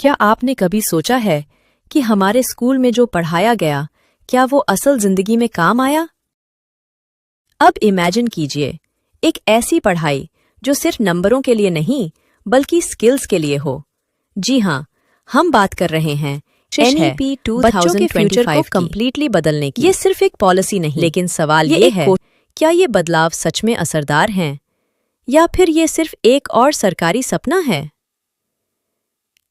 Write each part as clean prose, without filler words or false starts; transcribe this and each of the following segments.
क्या आपने कभी सोचा है कि हमारे स्कूल में जो पढ़ाया गया, क्या वो असल जिंदगी में काम आया? अब इमेजिन कीजिए, एक ऐसी पढ़ाई जो सिर्फ नंबरों के लिए नहीं, बल्कि स्किल्स के लिए हो। जी हाँ, हम बात कर रहे हैं NEP 2025 बच्चों के फ्यूचर को कंप्लीटली बदलने की। ये सिर्फ एक पॉलिसी नहीं, लेकिन सवाल ये है, क्या ये बदलाव सच में असरदार हैं, या फिर ये सिर्फ एक और सरकारी सपना है?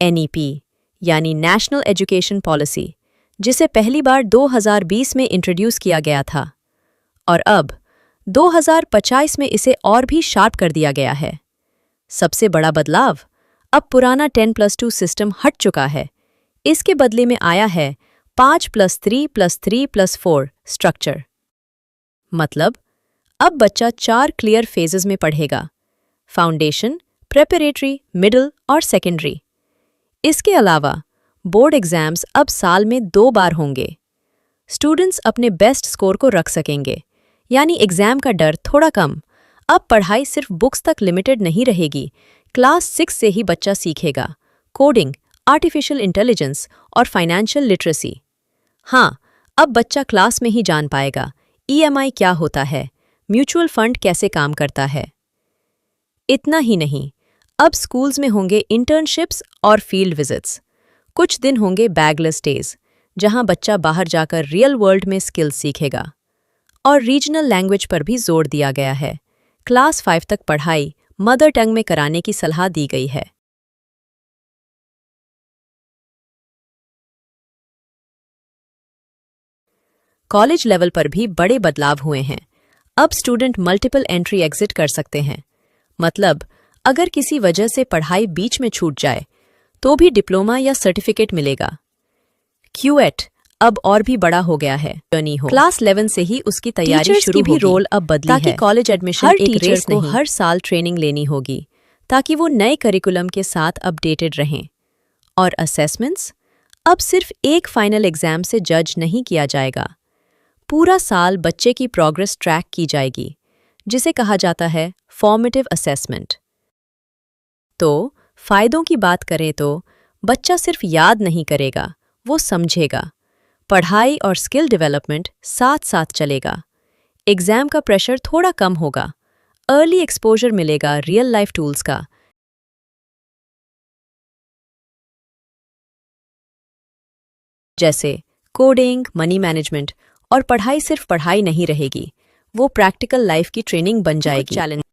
NEP यानी नेशनल एजुकेशन पॉलिसी, जिसे पहली बार 2020 में इंट्रोड्यूस किया गया था, और अब 2025 में इसे और भी शार्प कर दिया गया है। सबसे बड़ा बदलाव, अब पुराना 10+2 सिस्टम हट चुका है। इसके बदले में आया है 5+3+3+4 स्ट्रक्चर। मतलब अब बच्चा 4 क्लियर फेजेस में पढ़ेगा: फाउंडेशन, प्रेपरेटरी, मिडिल और सेकेंडरी। इसके अलावा बोर्ड एग्जाम्स अब साल में 2 बार होंगे। स्टूडेंट्स अपने बेस्ट स्कोर को रख सकेंगे, यानी एग्जाम का डर थोड़ा कम। अब पढ़ाई सिर्फ बुक्स तक लिमिटेड नहीं रहेगी। क्लास 6 से ही बच्चा सीखेगा कोडिंग, आर्टिफिशियल इंटेलिजेंस और फाइनेंशियल लिटरेसी। हाँ, अब बच्चा क्लास में ही जान पाएगा EMI क्या होता है, म्यूचुअल फंड कैसे काम करता है। इतना ही नहीं, अब स्कूल्स में होंगे इंटर्नशिप्स और फील्ड विजिट्स। कुछ दिन होंगे बैगलेस डेज, जहां बच्चा बाहर जाकर रियल वर्ल्ड में स्किल्स सीखेगा। और रीजनल लैंग्वेज पर भी जोर दिया गया है। क्लास 5 तक पढ़ाई मदर टंग में कराने की सलाह दी गई है। कॉलेज लेवल पर भी बड़े बदलाव हुए हैं। अब स्टूडेंट मल्टीपल एंट्री एग्जिट कर सकते हैं। मतलब अगर किसी वजह से पढ़ाई बीच में छूट जाए, तो भी डिप्लोमा या सर्टिफिकेट मिलेगा। QET अब और भी बड़ा हो गया है। क्लास 11 से ही उसकी तैयारी शुरू होगी। रोल अब बदली है, ताकि कॉलेज एडमिशन हर टीचर को हर साल ट्रेनिंग लेनी होगी, ताकि वो नए करिकुलम के साथ अपडेटेड रहें। और असेसमेंट्स अब सिर्फ एक फाइनल एग्जाम से जज नहीं किया जाएगा। पूरा साल बच्चे की प्रोग्रेस ट्रैक की जाएगी, जिसे कहा जाता है फॉर्मेटिव असेसमेंट। तो फायदों की बात करें तो बच्चा सिर्फ याद नहीं करेगा, वो समझेगा। पढ़ाई और स्किल डेवलपमेंट साथ साथ चलेगा। एग्जाम का प्रेशर थोड़ा कम होगा। अर्ली एक्सपोजर मिलेगा रियल लाइफ टूल्स का, जैसे कोडिंग, मनी मैनेजमेंट। और पढ़ाई सिर्फ पढ़ाई नहीं रहेगी, वो प्रैक्टिकल लाइफ की ट्रेनिंग बन जाएगी। चैलेंज